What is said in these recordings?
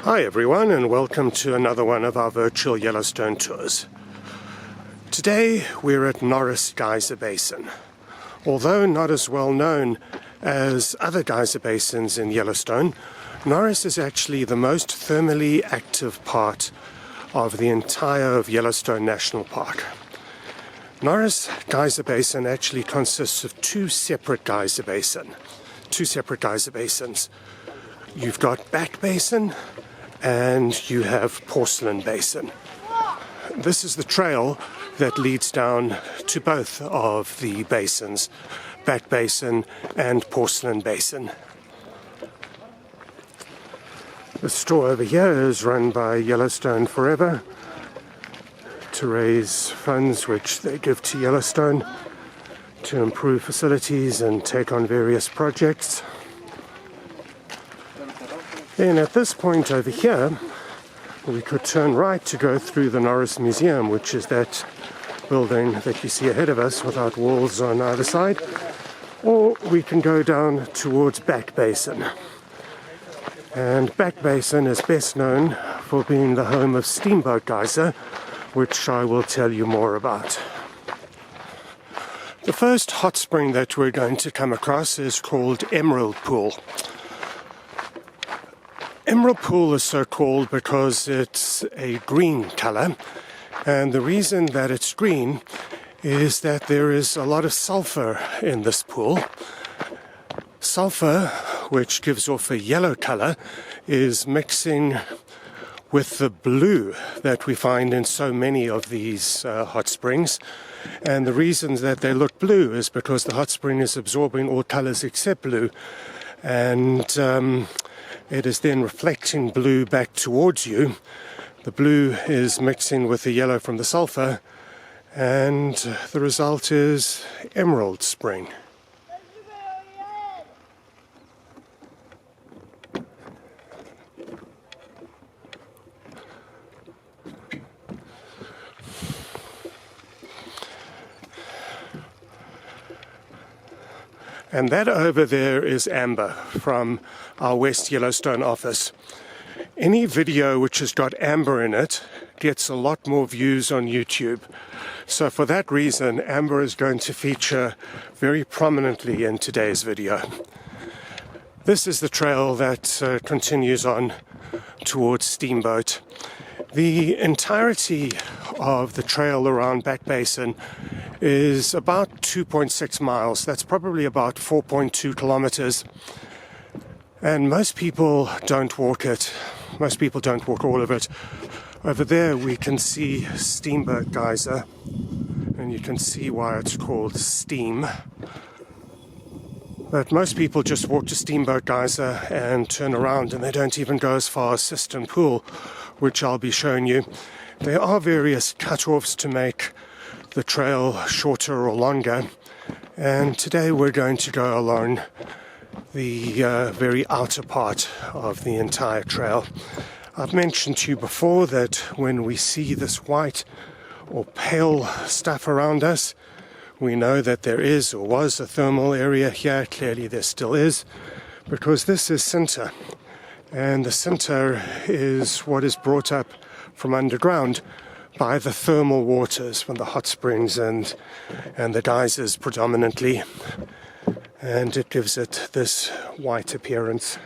Hi everyone, and welcome to another one of our virtual Yellowstone tours. Today we're at Norris Geyser Basin. Although not as well known as other geyser basins in Yellowstone, Norris is actually the most thermally active part of the entire of Yellowstone National Park. Norris Geyser Basin actually consists of two separate geyser basins. You've got Back Basin and you have Porcelain Basin. This is the trail that leads down to both of the basins, Back Basin and Porcelain Basin. The store over here is run by Yellowstone Forever to raise funds which they give to Yellowstone to improve facilities and take on various projects. Then at this point over here, we could turn right to go through the Norris Museum, which is that building that you see ahead of us without walls on either side, or we can go down towards Back Basin. And Back Basin is best known for being the home of Steamboat Geyser, which I will tell you more about. The first hot spring that we're going to come across is called Emerald Pool. Emerald Pool is so called because it's a green color, and the reason that it's green is that there is a lot of sulfur in this pool. Sulfur, which gives off a yellow color, is mixing with the blue that we find in so many of these hot springs. And the reason that they look blue is because the hot spring is absorbing all colors except blue, and it is then reflecting blue back towards you. The blue is mixing with the yellow from the sulfur, and the result is Emerald Spring. And that over there is amber from our West Yellowstone office. Any video which has got amber in it gets a lot more views on YouTube. So for that reason, amber is going to feature very prominently in today's video. This is the trail that continues on towards Steamboat. The entirety of the trail around Back Basin is about 2.6 miles. That's probably about 4.2 kilometers. And most people don't walk it. Most people don't walk all of it. Over there we can see Steamboat Geyser, and you can see why it's called Steam. But most people just walk to Steamboat Geyser and turn around, and they don't even go as far as Cistern Pool, which I'll be showing you. There are various cut-offs to make the trail shorter or longer, and today we're going to go along the very outer part of the entire trail. I've mentioned to you before that when we see this white or pale stuff around us, we know that there is or was a thermal area here. Clearly there still is, because this is sinter, and the sinter is what is brought up from underground by the thermal waters from the hot springs and the geysers predominantly, and it gives it this white appearance.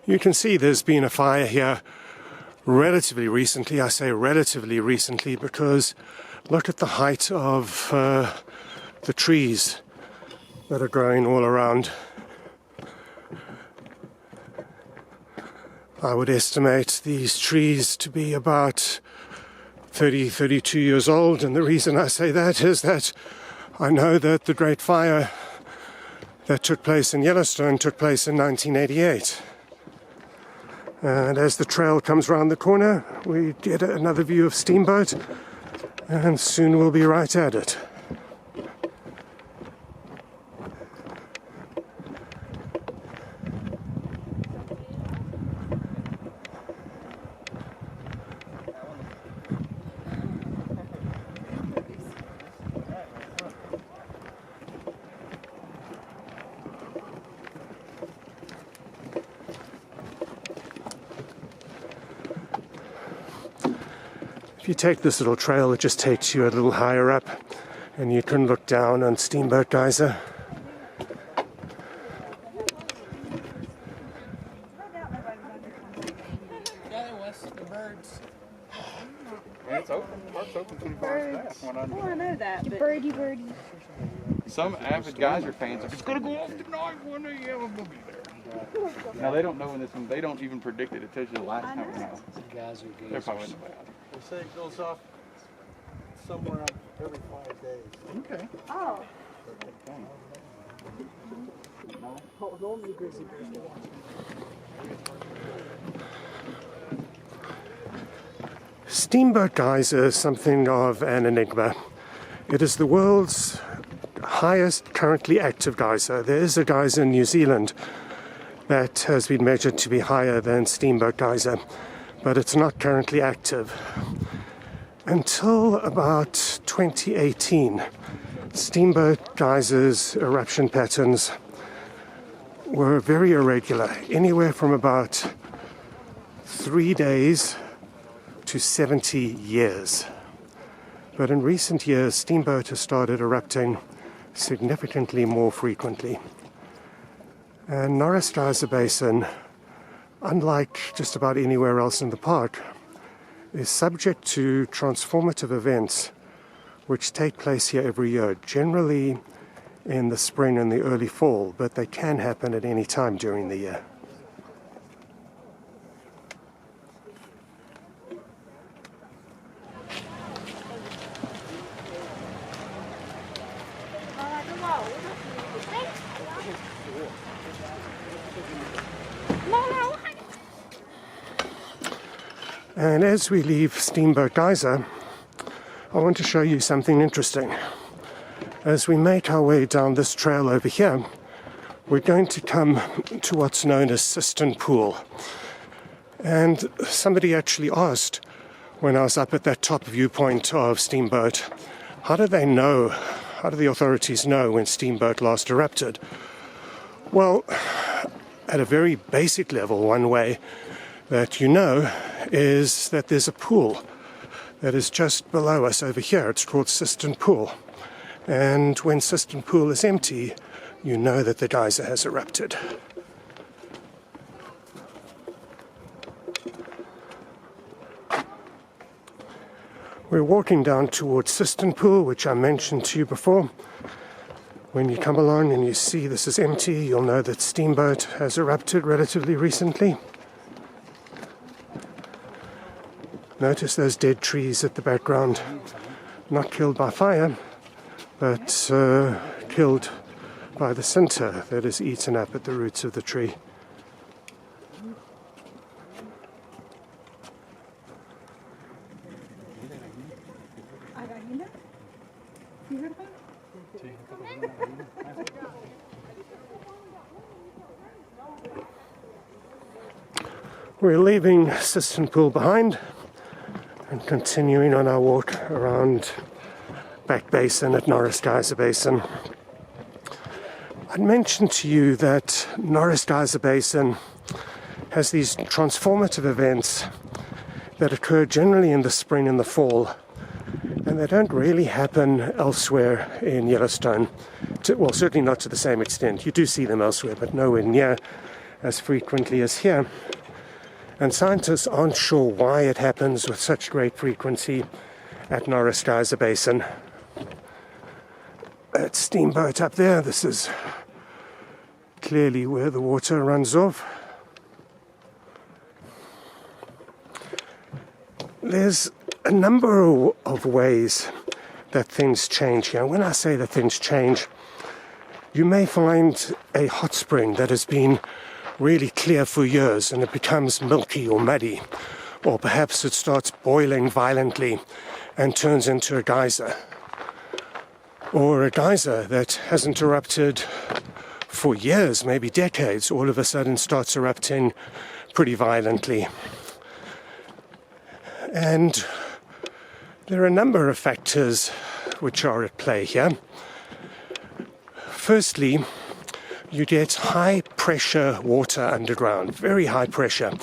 You can see there's been a fire here relatively recently. I say relatively recently because look at the height of the trees that are growing all around. I would estimate these trees to be about 32 years old, and the reason I say that is that I know that the Great Fire that took place in Yellowstone took place in 1988. And as the trail comes round the corner, we get another view of Steamboat, and soon we'll be right at it. If you take this little trail, it just takes you a little higher up, and you can look down on Steamboat Geyser. It's open. Park's open 24 hours a day. Oh, I know that. But birdie. Some avid geyser fans are, it's going to go off tonight when the yellow will be there. Now, they don't know when this one, they don't even predict it. It tells you the last time it went off. They're probably in the bad. They say it goes off somewhere every 5 days. Okay. oh, Steamboat Geyser is something of an enigma. It is the world's highest currently active geyser. There is a geyser in New Zealand that has been measured to be higher than Steamboat Geyser, but it's not currently active. Until about 2018, Steamboat Geyser's eruption patterns were very irregular, anywhere from about 3 days to 70 years. But in recent years, Steamboat has started erupting significantly more frequently. And Norris Geyser Basin, unlike just about anywhere else in the park, is subject to transformative events which take place here every year, generally in the spring and the early fall, but they can happen at any time during the year. And as we leave Steamboat Geyser, I want to show you something interesting. As we make our way down this trail over here, we're going to come to what's known as Cistern Pool. And somebody actually asked when I was up at that top viewpoint of Steamboat, how do the authorities know when Steamboat last erupted? Well, at a very basic level, one way that you know is that there's a pool that is just below us over here. It's called Cistern Pool. And when Cistern Pool is empty, you know that the geyser has erupted. We're walking down towards Cistern Pool, which I mentioned to you before. When you come along and you see this is empty, you'll know that Steamboat has erupted relatively recently. Notice those dead trees at the background. Not killed by fire, but killed by the sinter that is eaten up at the roots of the tree. We're leaving Cistern Pool behind and continuing on our walk around Back Basin at Norris Geyser Basin. I'd mentioned to you that Norris Geyser Basin has these transformative events that occur generally in the spring and the fall, and they don't really happen elsewhere in Yellowstone. Well, certainly not to the same extent. You do see them elsewhere, but nowhere near as frequently as here. And scientists aren't sure why it happens with such great frequency at Norris Geyser Basin. At Steamboat up there, this is clearly where the water runs off. There's a number of ways that things change here. When I say that things change, you may find a hot spring that has been really clear for years and it becomes milky or muddy, or perhaps it starts boiling violently and turns into a geyser, or a geyser that hasn't erupted for years, maybe decades, all of a sudden starts erupting pretty violently. And there are a number of factors which are at play here. Firstly, you get high pressure water underground, very high pressure.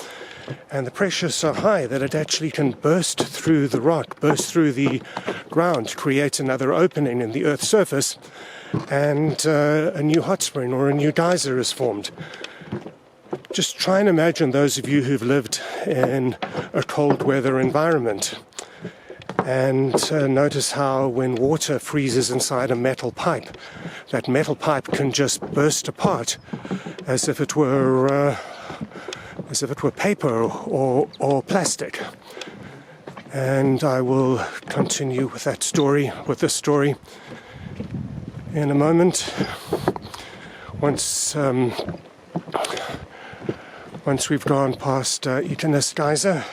And the pressure is so high that it actually can burst through the rock, burst through the ground, create another opening in the Earth's surface, and a new hot spring or a new geyser is formed. Just try and imagine those of you who've lived in a cold weather environment, and notice how when water freezes inside a metal pipe, that metal pipe can just burst apart as if it were paper or plastic. And I will continue with this story in a moment. Once we've gone past Norris Geyser.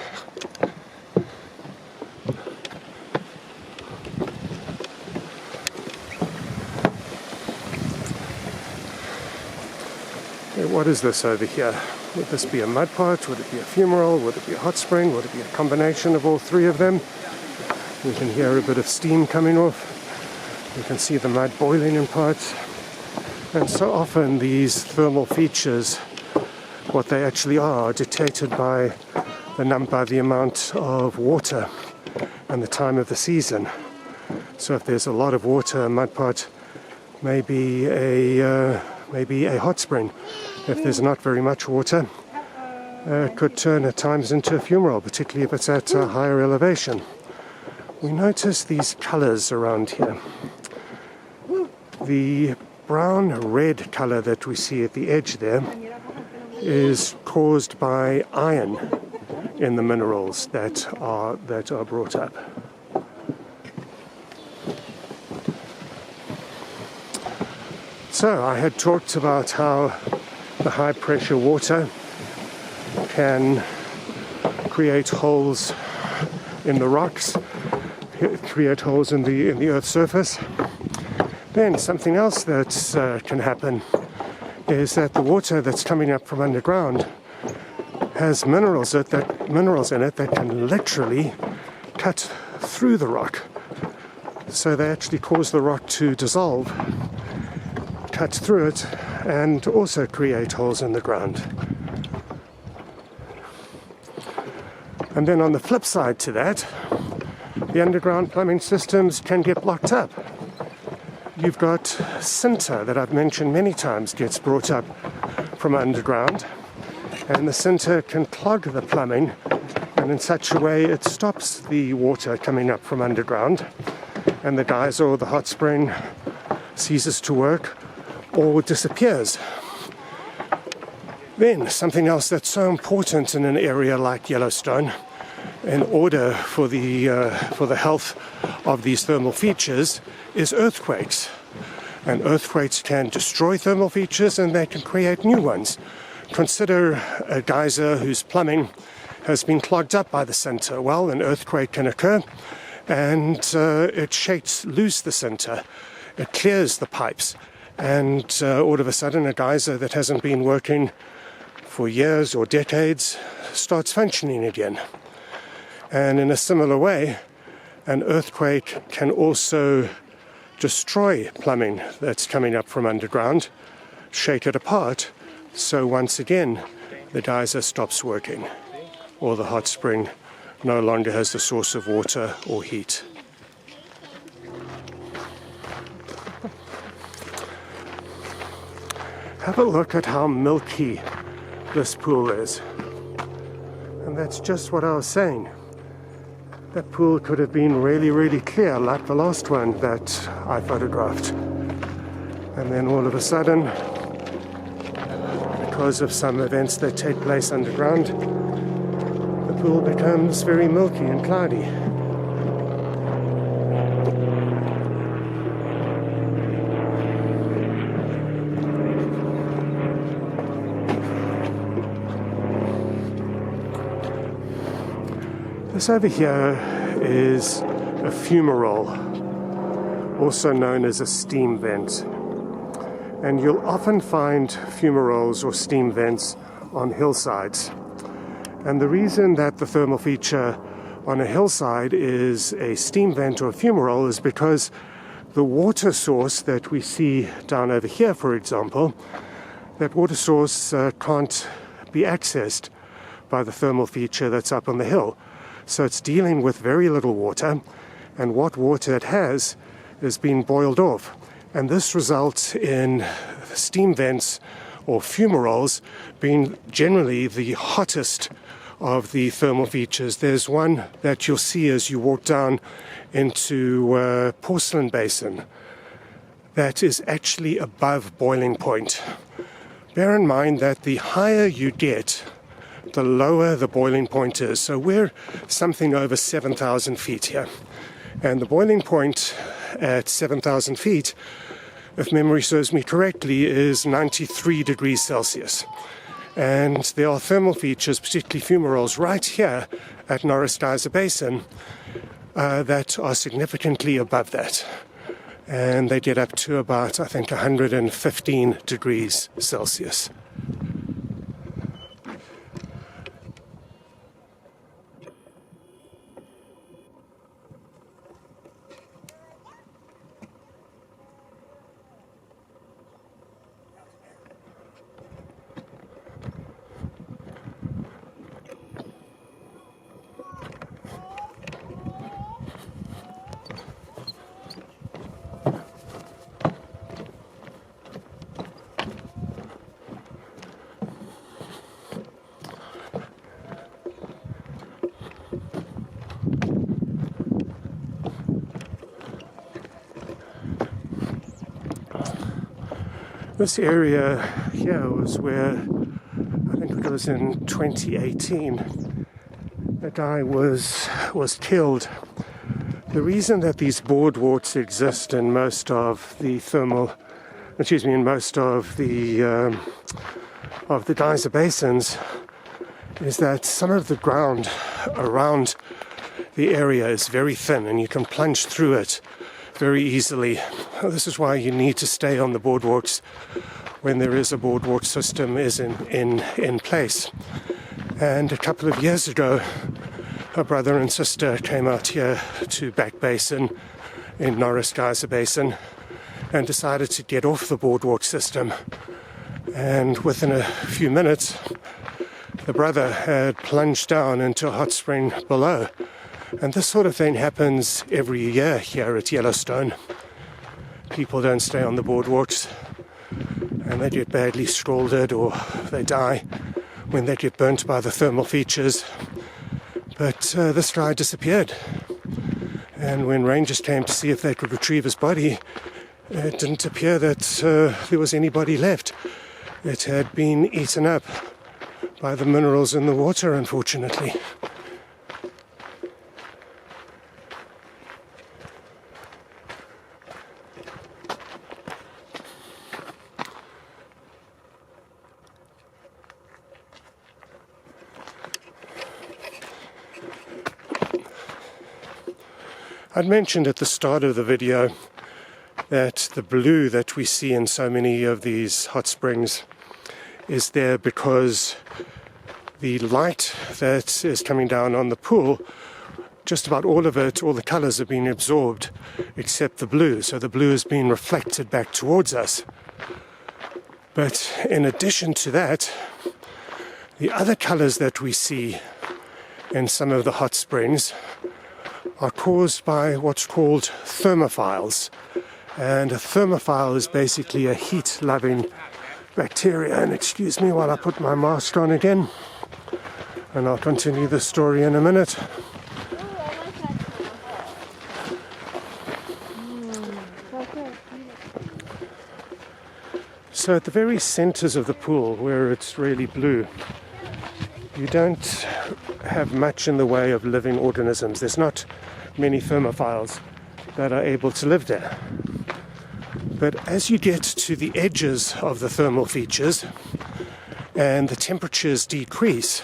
What is this over here? Would this be a mud pot? Would it be a fumarole? Would it be a hot spring? Would it be a combination of all three of them? We can hear a bit of steam coming off. You can see the mud boiling in parts. And so often these thermal features, what they actually are dictated by the amount of water and the time of the season. So if there's a lot of water, a mud pot may be a hot spring. If there's not very much water, it could turn at times into a fumarole, particularly if it's at a higher elevation. We notice these colors around here. The brown-red color that we see at the edge there is caused by iron in the minerals that are brought up. So I had talked about how the high pressure water can create holes in the rocks, create holes in the Earth's surface. Then something else that can happen is that the water that's coming up from underground has minerals in it that can literally cut through the rock. So they actually cause the rock to dissolve, cut through it, and also create holes in the ground. And then on the flip side to that, the underground plumbing systems can get blocked up. You've got sinter that I've mentioned many times gets brought up from underground, and the sinter can clog the plumbing, and in such a way it stops the water coming up from underground, and the geyser or the hot spring ceases to work or disappears. Then something else that's so important in an area like Yellowstone, in order for the health of these thermal features, is earthquakes. And earthquakes can destroy thermal features and they can create new ones. Consider a geyser whose plumbing has been clogged up by the sinter. Well, an earthquake can occur and it shakes loose the sinter. It clears the pipes, and all of a sudden a geyser that hasn't been working for years or decades starts functioning again. And in a similar way, an earthquake can also destroy plumbing that's coming up from underground, shake it apart, so once again the geyser stops working, or the hot spring no longer has the source of water or heat. Have a look at how milky this pool is. And that's just what I was saying. That pool could have been really, really clear, like the last one that I photographed. And then all of a sudden, because of some events that take place underground, the pool becomes very milky and cloudy. This over here is a fumarole, also known as a steam vent. And you'll often find fumaroles or steam vents on hillsides. And the reason that the thermal feature on a hillside is a steam vent or a fumarole is because the water source that we see down over here, for example, that water source can't be accessed by the thermal feature that's up on the hill. So it's dealing with very little water, and what water it has is being boiled off. And this results in steam vents or fumaroles being generally the hottest of the thermal features. There's one that you'll see as you walk down into Porcelain Basin that is actually above boiling point. Bear in mind that the higher you get, the lower the boiling point is. So we're something over 7,000 feet here. And the boiling point at 7,000 feet, if memory serves me correctly, is 93 degrees Celsius. And there are thermal features, particularly fumaroles, right here at Norris Geyser Basin that are significantly above that. And they get up to about, I think, 115 degrees Celsius. This area here was where, I think it was in 2018, a guy was killed. The reason that these boardwalks exist in most of the geyser basins is that some of the ground around the area is very thin and you can plunge through it very easily. This is why you need to stay on the boardwalks when there is a boardwalk system is in place. And a couple of years ago, a brother and sister came out here to Back Basin in Norris Geyser Basin and decided to get off the boardwalk system. And within a few minutes, the brother had plunged down into a hot spring below. And this sort of thing happens every year here at Yellowstone. People don't stay on the boardwalks and they get badly scalded or they die when they get burnt by the thermal features. But this guy disappeared. And when rangers came to see if they could retrieve his body, it didn't appear that there was anybody left. It had been eaten up by the minerals in the water, unfortunately. I'd mentioned at the start of the video that the blue that we see in so many of these hot springs is there because the light that is coming down on the pool, just about all of it, all the colors have been absorbed except the blue. So the blue is being reflected back towards us. But in addition to that, the other colors that we see in some of the hot springs are caused by what's called thermophiles. And a thermophile is basically a heat-loving bacteria. And excuse me while I put my mask on again, and I'll continue the story in a minute. So at the very centers of the pool, where it's really blue, you don't have much in the way of living organisms. There's not many thermophiles that are able to live there. But as you get to the edges of the thermal features and the temperatures decrease,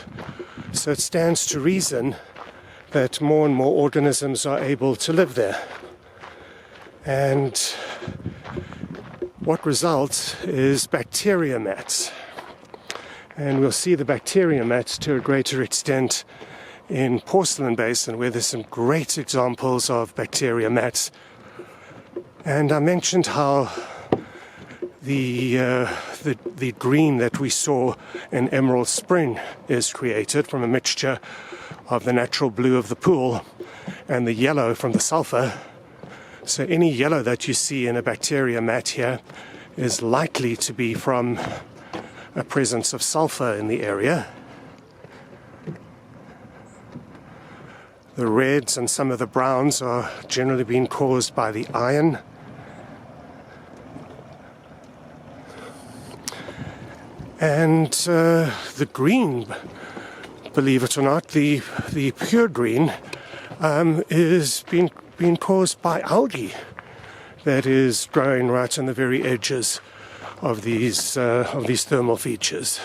so it stands to reason that more and more organisms are able to live there. And what results is bacteria mats. And we'll see the bacteria mats to a greater extent in Porcelain Basin, where there's some great examples of bacteria mats. And I mentioned how the green that we saw in Emerald Spring is created from a mixture of the natural blue of the pool and the yellow from the sulfur. So any yellow that you see in a bacteria mat here is likely to be from a presence of sulfur in the area. The reds and some of the browns are generally being caused by the iron. And the green, believe it or not, the pure green is being caused by algae that is growing right on the very edges of these thermal features.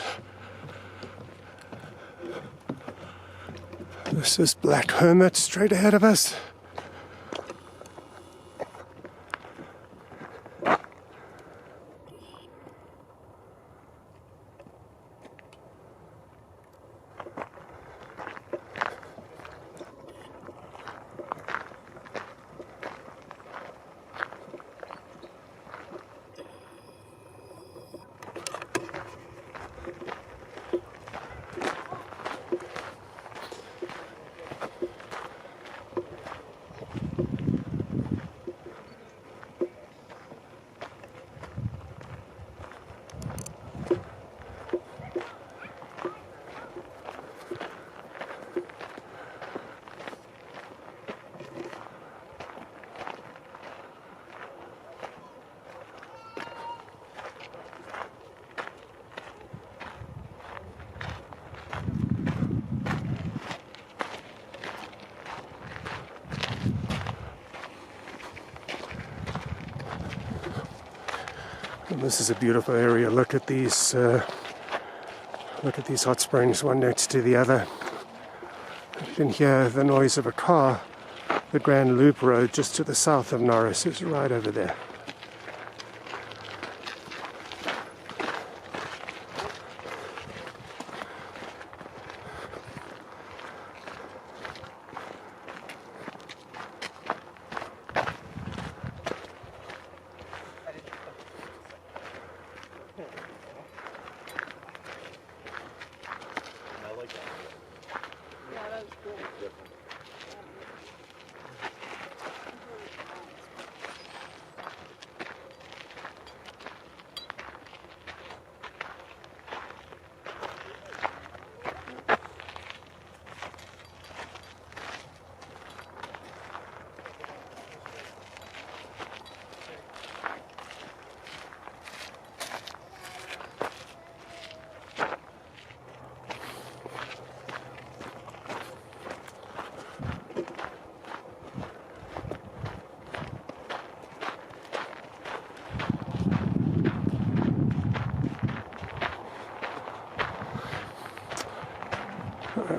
This is Black Hermit straight ahead of us. And this is a beautiful area. Look at these hot springs, one next to the other. You can hear the noise of a car. The Grand Loop Road just to the south of Norris is right over there.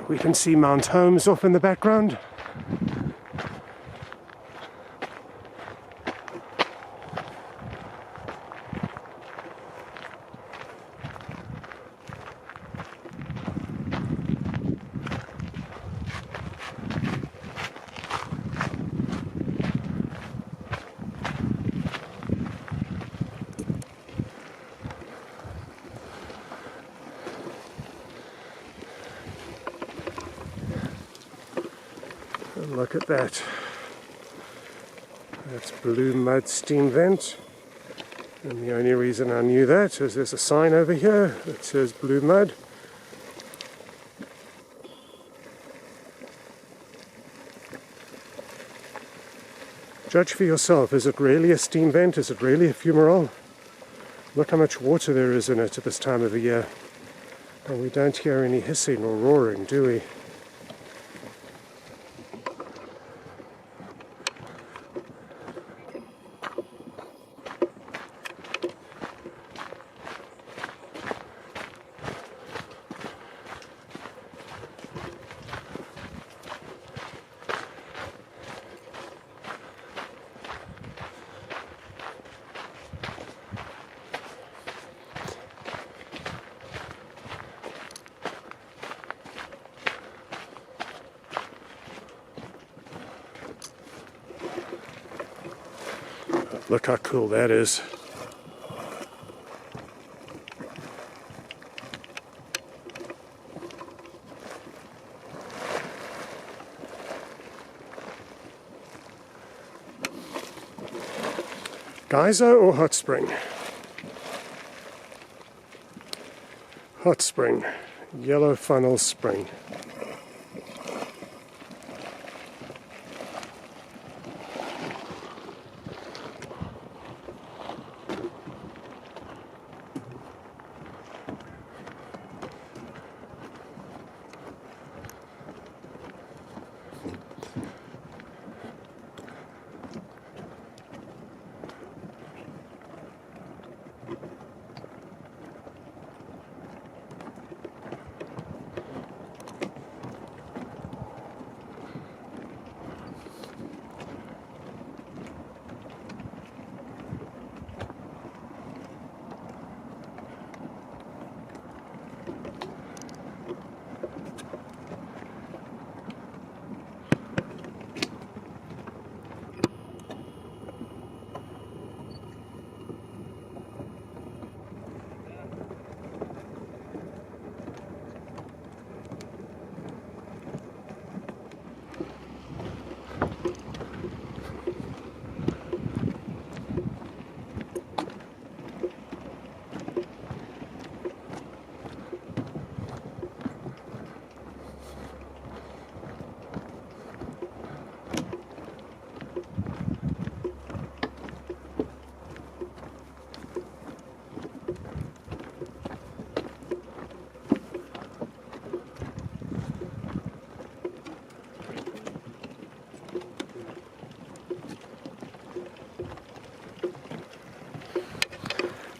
We can see Mount Holmes off in the background. Look at that. That's blue mud steam vent. And the only reason I knew that is there's a sign over here that says blue mud. Judge for yourself. Is it really a steam vent? Is it really a fumarole? Look how much water there is in it at this time of the year. And we don't hear any hissing or roaring, do we? Look how cool that is. Geyser or hot spring? Hot spring, yellow funnel spring.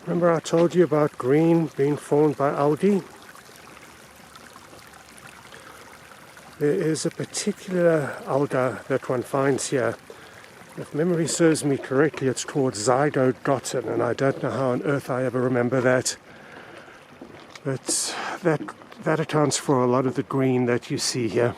Remember I told you about green being formed by algae? There is a particular alga that one finds here. If memory serves me correctly, it's called zygogotin, and I don't know how on earth I ever remember that. But that accounts for a lot of the green that you see here.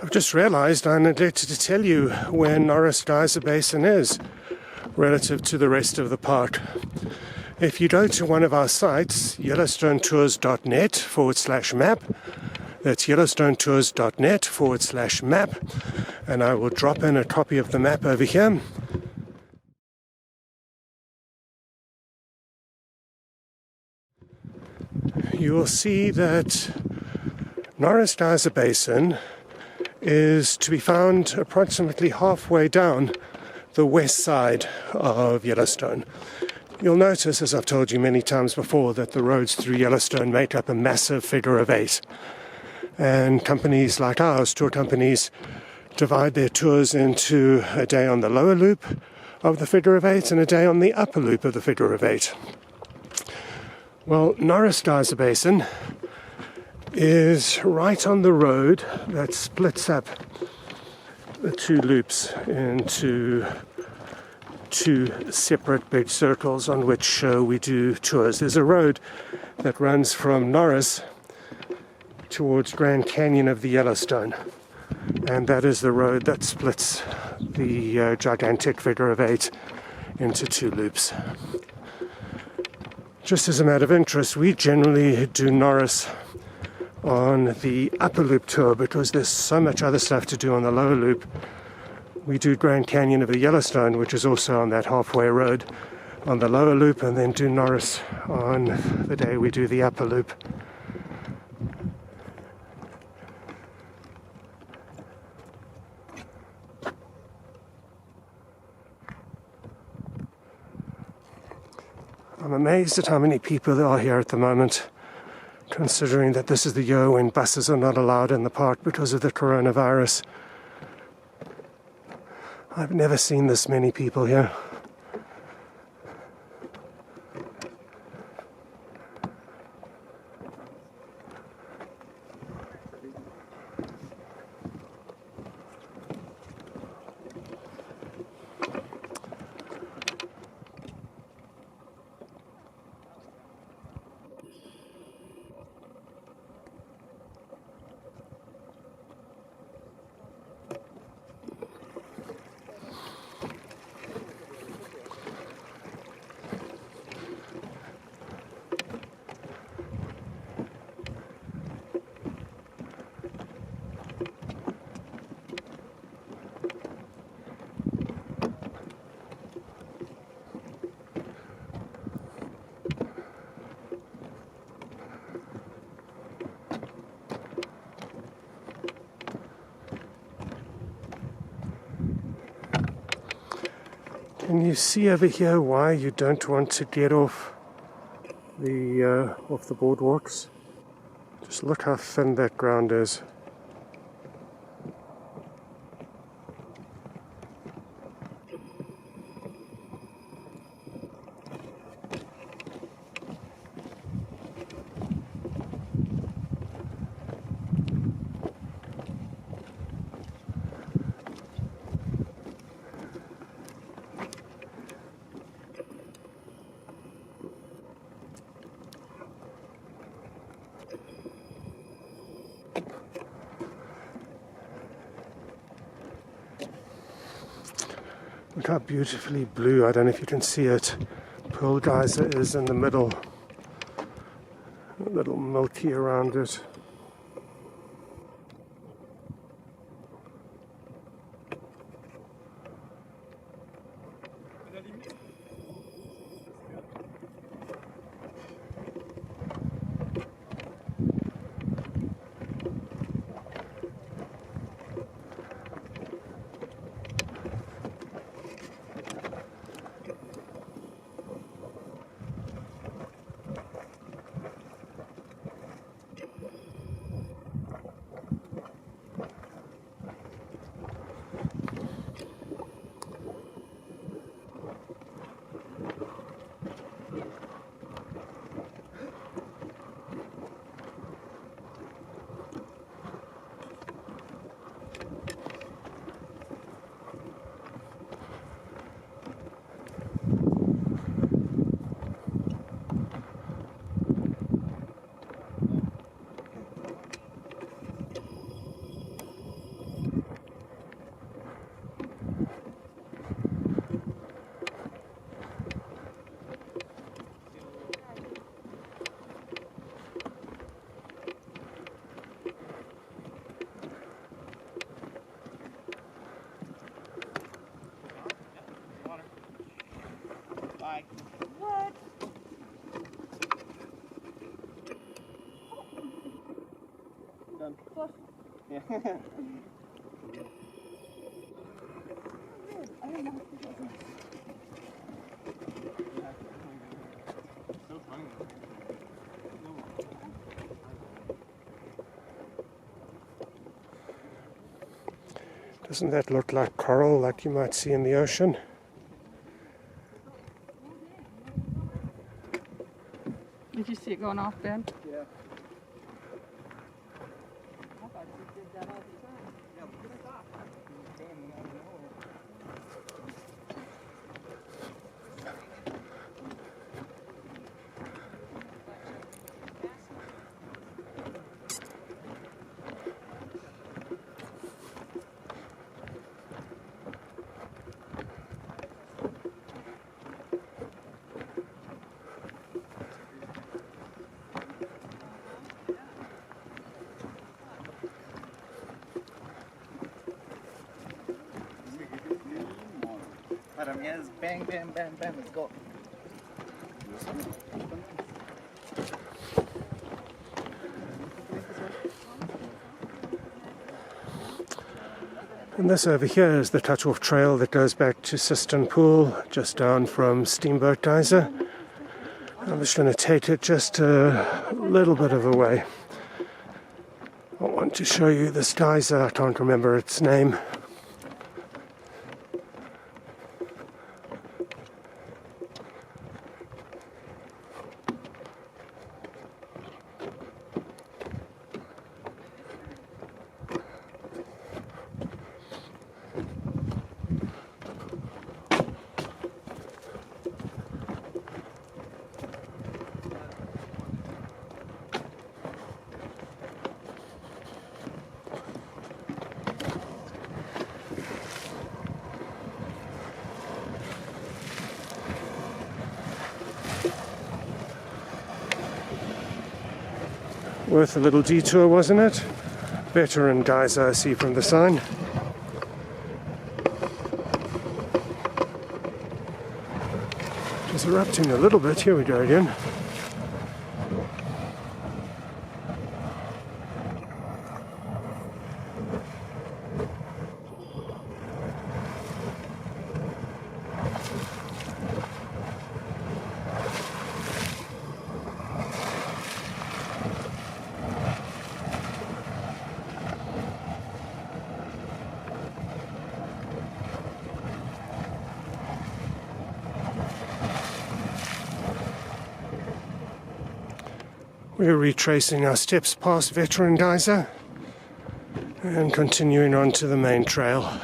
I've just realized I neglected to tell you where Norris Geyser Basin is relative to the rest of the park. If you go to one of our sites, yellowstonetours.net/map, that's yellowstonetours.net/map, and I will drop in a copy of the map over here. You will see that Norris Geyser Basin is to be found approximately halfway down the west side of Yellowstone. You'll notice, as I've told you many times before, that the roads through Yellowstone make up a massive figure of 8. And companies like ours, tour companies, divide their tours into a day on the lower loop of the figure of 8 and a day on the upper loop of the figure of 8. Well, Norris Geyser Basin is right on the road that splits up the two loops into two separate big circles on which we do tours. There's a road that runs from Norris towards Grand Canyon of the Yellowstone, and that is the road that splits the gigantic figure of 8 into two loops. Just as a matter of interest, we generally do Norris on the upper loop tour because there's so much other stuff to do on the lower loop. We do Grand Canyon of the Yellowstone, which is also on that halfway road, on the lower loop, and then do Norris on the day we do the upper loop. I'm amazed at how many people there are here at the moment, considering that this is the year when buses are not allowed in the park because of the coronavirus. I've never seen this many people here. Can you see over here why you don't want to get off the boardwalks? Just look how thin that ground is. Look how beautifully blue, I don't know if you can see it, Pearl Geyser is in the middle. A little milky around it. What? Done. Close. Yeah. I don't know. So funny. Doesn't that look like coral like you might see in the ocean? Did you see it going off, Ben? Yeah. I thought you did that all the time. Yeah, look at that. Coming out of nowhere. Madam, yes, bang, bang, bang, bang, let's go. And this over here is the touch-off trail that goes back to Cistern Pool, just down from Steamboat Geyser. I'm just going to take it just a little bit of a way. I want to show you this geyser, I can't remember its name. Worth a little detour, wasn't it? Veteran geyser, I see from the sign. It's erupting a little bit. Here we go again. We're retracing our steps past Veteran Geyser and continuing on to the main trail.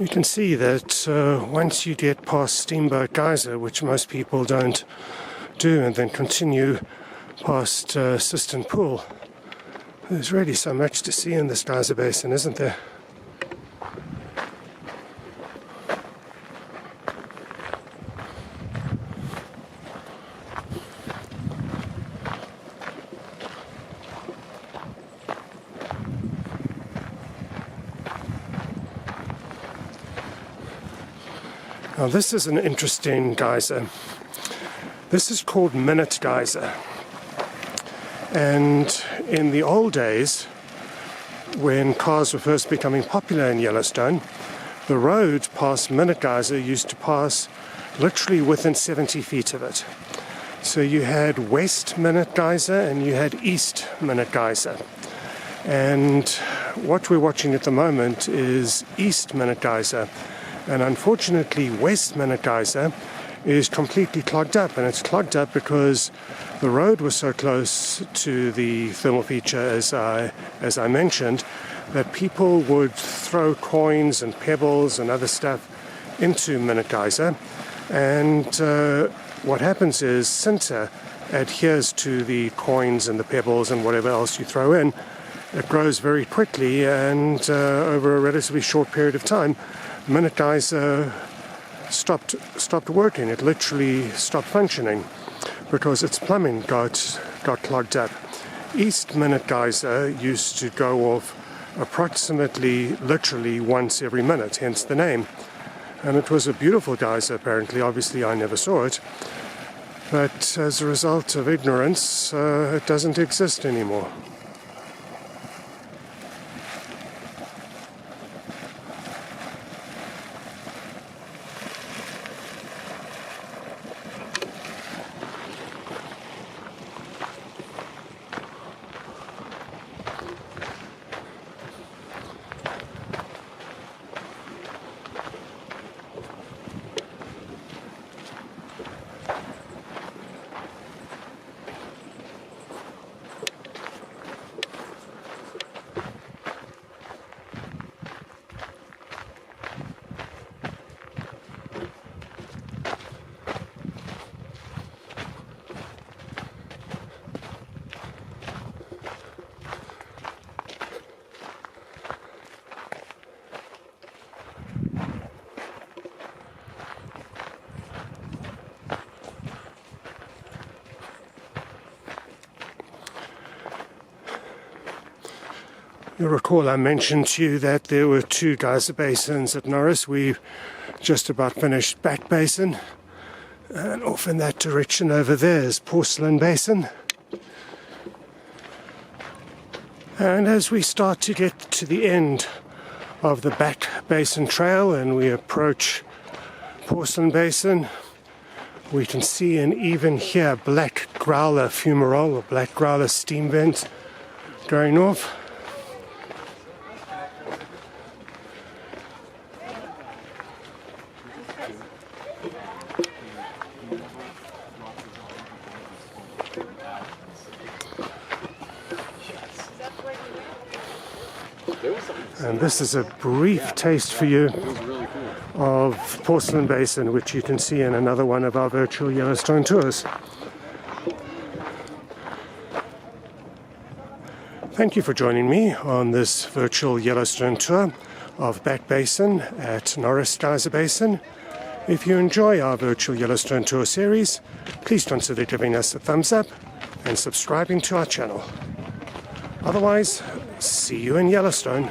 You can see that once you get past Steamboat Geyser, which most people don't do, and then continue past Cistern Pool, there's really so much to see in this geyser basin, isn't there? Now this is an interesting geyser. This is called Minute Geyser. And in the old days, when cars were first becoming popular in Yellowstone, the road past Minute Geyser used to pass literally within 70 feet of it. So you had West Minute Geyser and you had East Minute Geyser. And what we're watching at the moment is East Minute Geyser. And unfortunately, West Minute Geyser is completely clogged up, and it's clogged up because the road was so close to the thermal feature, as I mentioned, that people would throw coins and pebbles and other stuff into Minute Geyser, and what happens is sinter adheres to the coins and the pebbles and whatever else you throw in. It grows very quickly, and over a relatively short period of time, Minute Geyser stopped working. It literally stopped functioning because its plumbing got clogged up. East Minute Geyser used to go off approximately literally once every minute, hence the name. And it was a beautiful geyser, apparently. Obviously I never saw it, but as a result of ignorance, it doesn't exist anymore. You'll recall I mentioned to you that there were 2 geyser basins at Norris. We've just about finished Back Basin, and off in that direction over there is Porcelain Basin. And as we start to get to the end of the Back Basin trail and we approach Porcelain Basin, we can see and even hear black growler fumarole, or black growler steam vent going off. And this is a brief taste for you of Porcelain Basin, which you can see in another one of our virtual Yellowstone tours. Thank you for joining me on this virtual Yellowstone tour of Back Basin at Norris Geyser Basin. If you enjoy our virtual Yellowstone tour series, please consider giving us a thumbs up and subscribing to our channel. Otherwise, see you in Yellowstone.